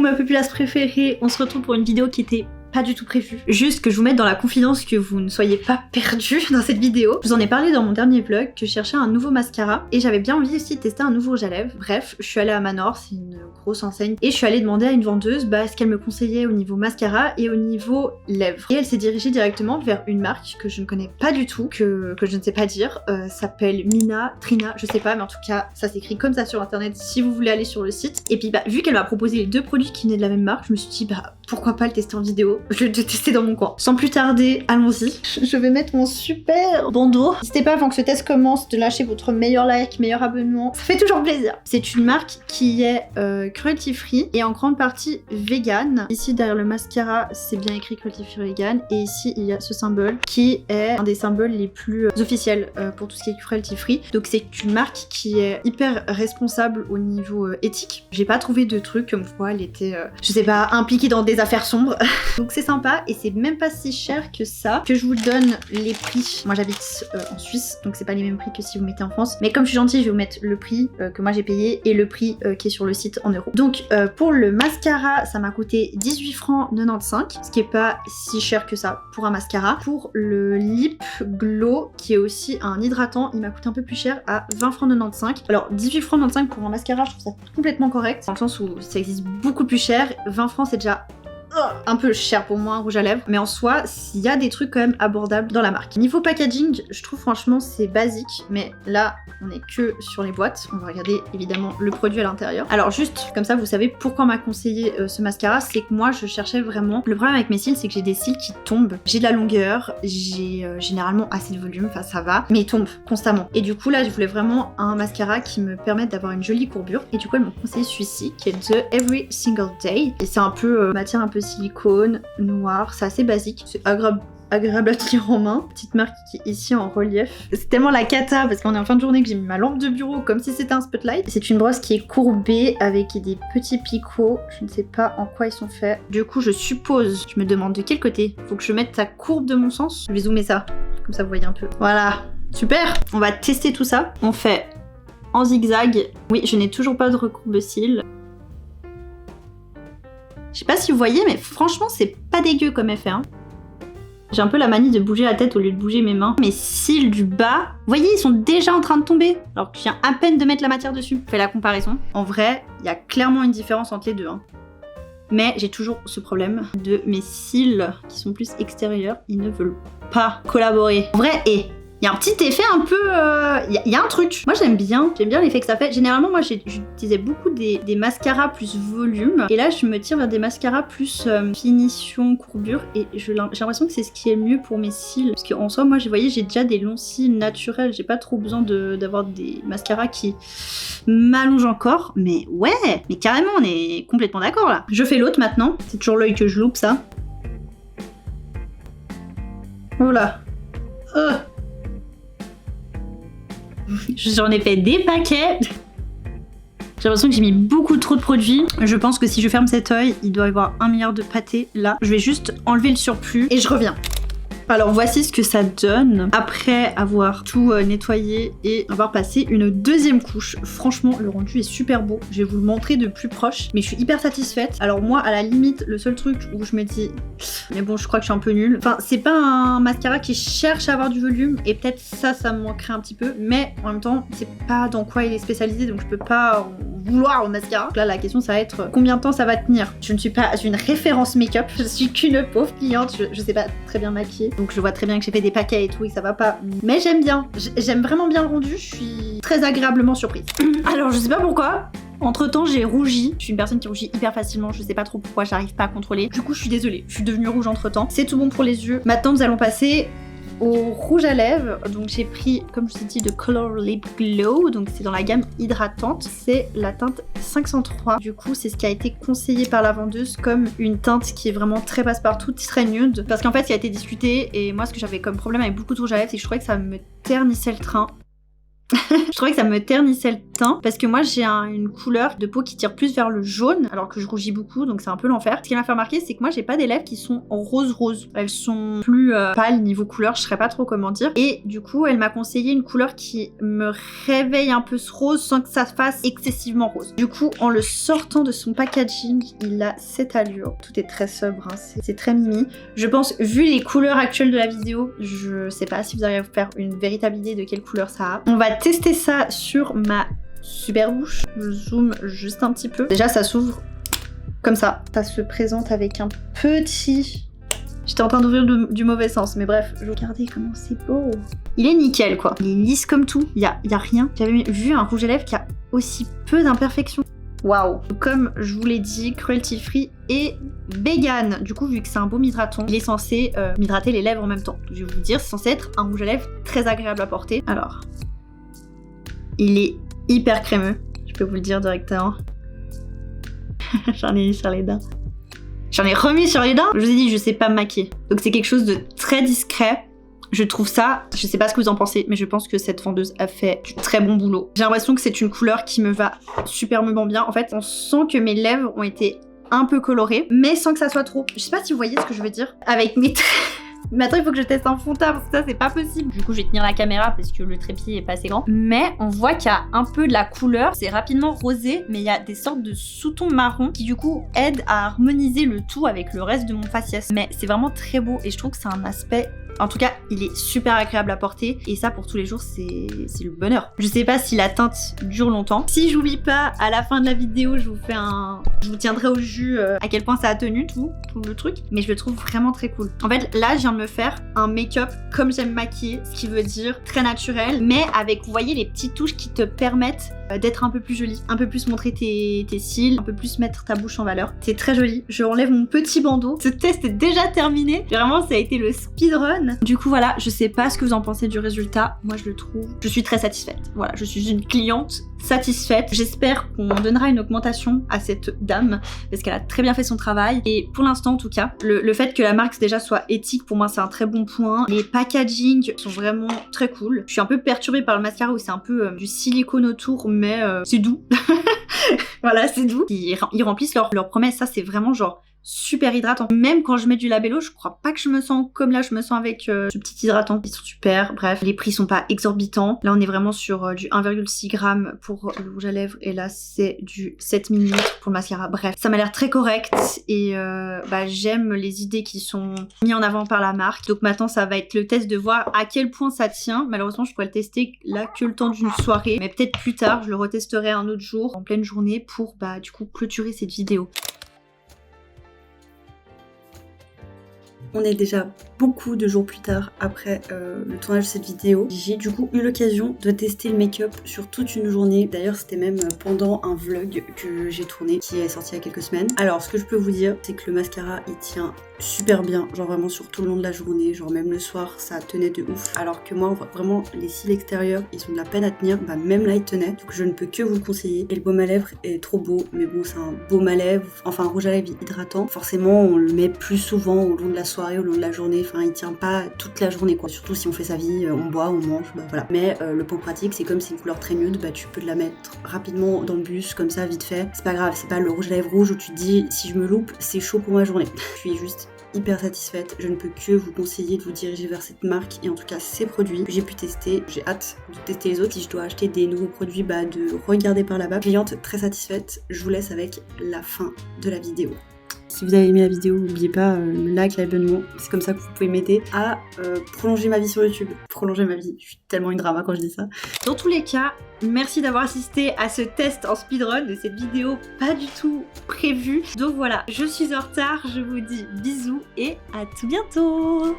ma populace préférée, on se retrouve pour une vidéo qui était pas du tout prévu. Juste que je vous mette dans la confidence que vous ne soyez pas perdus dans cette vidéo. Je vous en ai parlé dans mon dernier vlog que je cherchais un nouveau mascara et j'avais bien envie aussi de tester un nouveau rouge à lèvres. Bref, je suis allée à Manor, c'est une grosse enseigne, et je suis allée demander à une vendeuse ce qu'elle me conseillait au niveau mascara et au niveau lèvres. Et elle s'est dirigée directement vers une marque que je ne connais pas du tout, que je ne sais pas dire, s'appelle Mina, Trina, je sais pas, mais en tout cas ça s'écrit comme ça sur internet si vous voulez aller sur le site. Et puis vu qu'elle m'a proposé les deux produits qui venaient de la même marque, je me suis dit pourquoi pas le tester en vidéo. Je vais le tester dans mon coin. Sans plus tarder, allons-y. Je vais mettre mon super bandeau. N'hésitez pas avant que ce test commence de lâcher votre meilleur like, meilleur abonnement. Ça fait toujours plaisir. C'est une marque qui est cruelty free et en grande partie vegan. Ici derrière le mascara, c'est bien écrit cruelty free vegan. Et ici il y a ce symbole qui est un des symboles les plus officiels pour tout ce qui est cruelty free. Donc c'est une marque qui est hyper responsable au niveau éthique. J'ai pas trouvé de truc comme quoi elle était, je sais pas, impliquée dans des affaires sombres. Donc c'est sympa et c'est même pas si cher que ça. Que je vous donne les prix. Moi j'habite en Suisse, donc c'est pas les mêmes prix que si vous mettez en France. Mais comme je suis gentille, je vais vous mettre le prix que moi j'ai payé et le prix qui est sur le site en euros. Donc pour le mascara, ça m'a coûté 18 francs 95, ce qui est pas si cher que ça pour un mascara. Pour le lip glow, qui est aussi un hydratant, il m'a coûté un peu plus cher à 20 francs 95. Alors 18 francs 95 pour un mascara, je trouve ça complètement correct, dans le sens où ça existe beaucoup plus cher. 20 francs c'est déjà un peu cher pour moi, un rouge à lèvres, mais en soi, il y a des trucs quand même abordables dans la marque. Niveau packaging, je trouve franchement c'est basique, mais là, on est que sur les boîtes. On va regarder évidemment le produit à l'intérieur. Alors juste, comme ça, vous savez pourquoi on m'a conseillé ce mascara, c'est que moi, je cherchais vraiment... Le problème avec mes cils, c'est que j'ai des cils qui tombent. J'ai de la longueur, j'ai généralement assez de volume, enfin ça va, mais ils tombent constamment. Et du coup, là, je voulais vraiment un mascara qui me permette d'avoir une jolie courbure. Et du coup, elles m'ont conseillé celui-ci, qui est The Every Single Day. Et c'est un peu matière un peu silicone, noir, c'est assez basique, c'est agréable à tenir en main. Petite marque qui est ici en relief. C'est tellement la cata parce qu'on est en fin de journée que j'ai mis ma lampe de bureau comme si c'était un spotlight. C'est une brosse qui est courbée avec des petits picots. Je ne sais pas en quoi ils sont faits. Du coup, je suppose, je me demande de quel côté. Faut que je mette sa courbe de mon sens. Je vais zoomer ça, comme ça vous voyez un peu. Voilà, super. On va tester tout ça. On fait en zigzag. Oui, je n'ai toujours pas de recourbe-cils. Je sais pas si vous voyez, mais franchement, c'est pas dégueu comme effet. Hein. J'ai un peu la manie de bouger la tête au lieu de bouger mes mains. Mes cils du bas, vous voyez, ils sont déjà en train de tomber. Alors que je viens à peine de mettre la matière dessus. Je fais la comparaison. En vrai, il y a clairement une différence entre les deux. Hein. Mais j'ai toujours ce problème de mes cils qui sont plus extérieurs. Ils ne veulent pas collaborer. En vrai, il y a un petit effet un peu... Il y a un truc. Moi j'aime bien l'effet que ça fait. Généralement moi j'utilisais beaucoup des mascaras plus volume. Et là je me tire vers des mascaras plus finition, courbure. Et j'ai l'impression que c'est ce qui est mieux pour mes cils. Parce qu'en soi moi vous voyez j'ai déjà des longs cils naturels. J'ai pas trop besoin d'avoir des mascaras qui m'allongent encore. Mais ouais, mais carrément on est complètement d'accord là. Je fais l'autre maintenant. C'est toujours l'œil que je loupe ça. Voilà. J'en ai fait des paquets. J'ai l'impression que j'ai mis beaucoup trop de produits. Je pense que si je ferme cet œil, il doit y avoir 1 milliard de pâtés là. Je vais juste enlever le surplus et je reviens. Alors voici ce que ça donne après avoir tout nettoyé et avoir passé une deuxième couche. Franchement, le rendu est super beau. Je vais vous le montrer de plus proche, mais je suis hyper satisfaite. Alors moi, à la limite, le seul truc où je me dis, mais bon, je crois que je suis un peu nulle. Enfin, c'est pas un mascara qui cherche à avoir du volume et peut-être ça me manquerait un petit peu, mais en même temps, c'est pas dans quoi il est spécialisé, donc je peux pas en vouloir au mascara. Donc là, la question, ça va être combien de temps ça va tenir. Je ne suis pas une référence make-up, je suis qu'une pauvre cliente, je sais pas très bien maquiller. Donc je vois très bien que j'ai fait des paquets et tout et que ça va pas. Mais j'aime bien. J'aime vraiment bien le rendu. Je suis très agréablement surprise. Alors je sais pas pourquoi. Entre temps j'ai rougi. Je suis une personne qui rougit hyper facilement. Je sais pas trop pourquoi, j'arrive pas à contrôler. Du coup je suis désolée. Je suis devenue rouge entre temps. C'est tout bon pour les yeux. Maintenant nous allons passer au rouge à lèvres. Donc j'ai pris, comme je vous ai dit, de Color Lip Glow. Donc c'est dans la gamme hydratante. C'est la teinte 503. Du coup c'est ce qui a été conseillé par la vendeuse comme une teinte qui est vraiment très passe-partout, très nude. Parce qu'en fait ça a été discuté et moi ce que j'avais comme problème avec beaucoup de rouge à lèvres c'est que je trouvais que ça me ternissait le teint. Je trouvais que ça me ternissait le teint parce que moi j'ai une couleur de peau qui tire plus vers le jaune alors que je rougis beaucoup donc c'est un peu l'enfer. Ce qui m'a fait remarquer c'est que moi j'ai pas des lèvres qui sont en rose. Elles sont plus pâles niveau couleur, je saurais pas trop comment dire. Et du coup elle m'a conseillé une couleur qui me réveille un peu ce rose sans que ça fasse excessivement rose. Du coup en le sortant de son packaging il a cette allure. Tout est très sobre, hein. C'est très mimi. Je pense vu les couleurs actuelles de la vidéo, je sais pas si vous arrivez à vous faire une véritable idée de quelle couleur ça a. On va tester ça sur ma super bouche. Je zoome juste un petit peu. Déjà ça s'ouvre comme ça. Ça se présente avec un petit... J'étais en train d'ouvrir du mauvais sens, mais bref, regardez comment c'est beau. Il est nickel quoi. Il est lisse comme tout. Il y a rien. J'avais vu un rouge à lèvres qui a aussi peu d'imperfections. Waouh. Comme je vous l'ai dit, cruelty free et vegan. Du coup, vu que c'est un baume hydratant, il est censé m'hydrater les lèvres en même temps. Donc, je vais vous dire, c'est censé être un rouge à lèvres très agréable à porter. Alors, il est hyper crémeux. Je peux vous le dire directement. J'en ai mis sur les dents. J'en ai remis sur les dents. Je vous ai dit, je sais pas me maquiller. Donc c'est quelque chose de très discret. Je trouve ça, je sais pas ce que vous en pensez, mais je pense que cette vendeuse a fait du très bon boulot. J'ai l'impression que c'est une couleur qui me va superbement bien. En fait, on sent que mes lèvres ont été un peu colorées, mais sans que ça soit trop. Je sais pas si vous voyez ce que je veux dire. Avec mes traits... Mais attends, il faut que je teste un fond de teint parce que ça c'est pas possible. Du coup je vais tenir la caméra parce que le trépied est pas assez grand. Mais on voit qu'il y a un peu de la couleur. C'est rapidement rosé, mais il y a des sortes de sous-tons marron qui du coup aident à harmoniser le tout avec le reste de mon faciès. Mais c'est vraiment très beau et je trouve que c'est un aspect... En tout cas, il est super agréable à porter et ça pour tous les jours, c'est le bonheur. Je sais pas si la teinte dure longtemps. Si j'oublie pas, à la fin de la vidéo, je vous tiendrai au jus à quel point ça a tenu tout le truc. Mais je le trouve vraiment très cool. En fait, là, je viens de me faire un make-up comme j'aime maquiller, ce qui veut dire très naturel, mais avec, vous voyez, les petites touches qui te permettent d'être un peu plus jolie, un peu plus montrer tes cils, un peu plus mettre ta bouche en valeur. C'est très joli. Je enlève mon petit bandeau. Ce test est déjà terminé. Vraiment, ça a été le speedrun. Du coup, voilà, je sais pas ce que vous en pensez du résultat. Moi, je le trouve... Je suis très satisfaite. Voilà, je suis une cliente satisfaite. J'espère qu'on donnera une augmentation à cette dame parce qu'elle a très bien fait son travail. Et pour l'instant, en tout cas, le fait que la marque déjà soit éthique, pour moi, c'est un très bon point. Les packaging sont vraiment très cool. Je suis un peu perturbée par le mascara où c'est un peu du silicone autour, mais c'est doux. Voilà, c'est doux. Ils remplissent leur promesse. Ça, c'est vraiment genre super hydratant. Même quand je mets du labello, je crois pas que je me sens comme là, je me sens avec ce petit hydratant. Ils sont super. Bref, les prix sont pas exorbitants. Là, on est vraiment sur du 1,6 g pour le rouge à lèvres et là, c'est du 7 ml pour le mascara. Bref, ça m'a l'air très correct et j'aime les idées qui sont mises en avant par la marque. Donc maintenant, ça va être le test de voir à quel point ça tient. Malheureusement, je pourrais le tester là que le temps d'une soirée, mais peut-être plus tard, je le retesterai un autre jour en pleine journée pour du coup clôturer cette vidéo. On est déjà beaucoup de jours plus tard après le tournage de cette vidéo. J'ai du coup eu l'occasion de tester le make-up sur toute une journée. D'ailleurs, c'était même pendant un vlog que j'ai tourné qui est sorti il y a quelques semaines. Alors, ce que je peux vous dire, c'est que le mascara, il tient super bien, genre vraiment sur tout le long de la journée, genre même le soir, ça tenait de ouf. Alors que moi, vraiment, les cils extérieurs, ils sont de la peine à tenir, même là, ils tenaient. Donc je ne peux que vous le conseiller. Et le baume à lèvres est trop beau, mais bon, c'est un baume à lèvres, enfin un rouge à lèvres hydratant. Forcément, on le met plus souvent au long de la soirée, au long de la journée, enfin il tient pas toute la journée quoi. Surtout si on fait sa vie, on boit, on mange, voilà. Mais le pot pratique, c'est comme c'est une couleur très nude, tu peux la mettre rapidement dans le bus, comme ça, vite fait. C'est pas grave, c'est pas le rouge à lèvres rouge où tu te dis, si je me loupe, c'est chaud pour ma journée. Je suis juste hyper satisfaite, je ne peux que vous conseiller de vous diriger vers cette marque et en tout cas ces produits que j'ai pu tester. J'ai hâte de tester les autres. Si je dois acheter des nouveaux produits, de regarder par là-bas. Cliente très satisfaite, je vous laisse avec la fin de la vidéo. Si vous avez aimé la vidéo, n'oubliez pas le like, l'abonnement, c'est comme ça que vous pouvez m'aider à prolonger ma vie sur YouTube. Prolonger ma vie, je suis tellement une drama quand je dis ça. Dans tous les cas, merci d'avoir assisté à ce test en speedrun de cette vidéo pas du tout prévue. Donc voilà, je suis en retard, je vous dis bisous et à tout bientôt.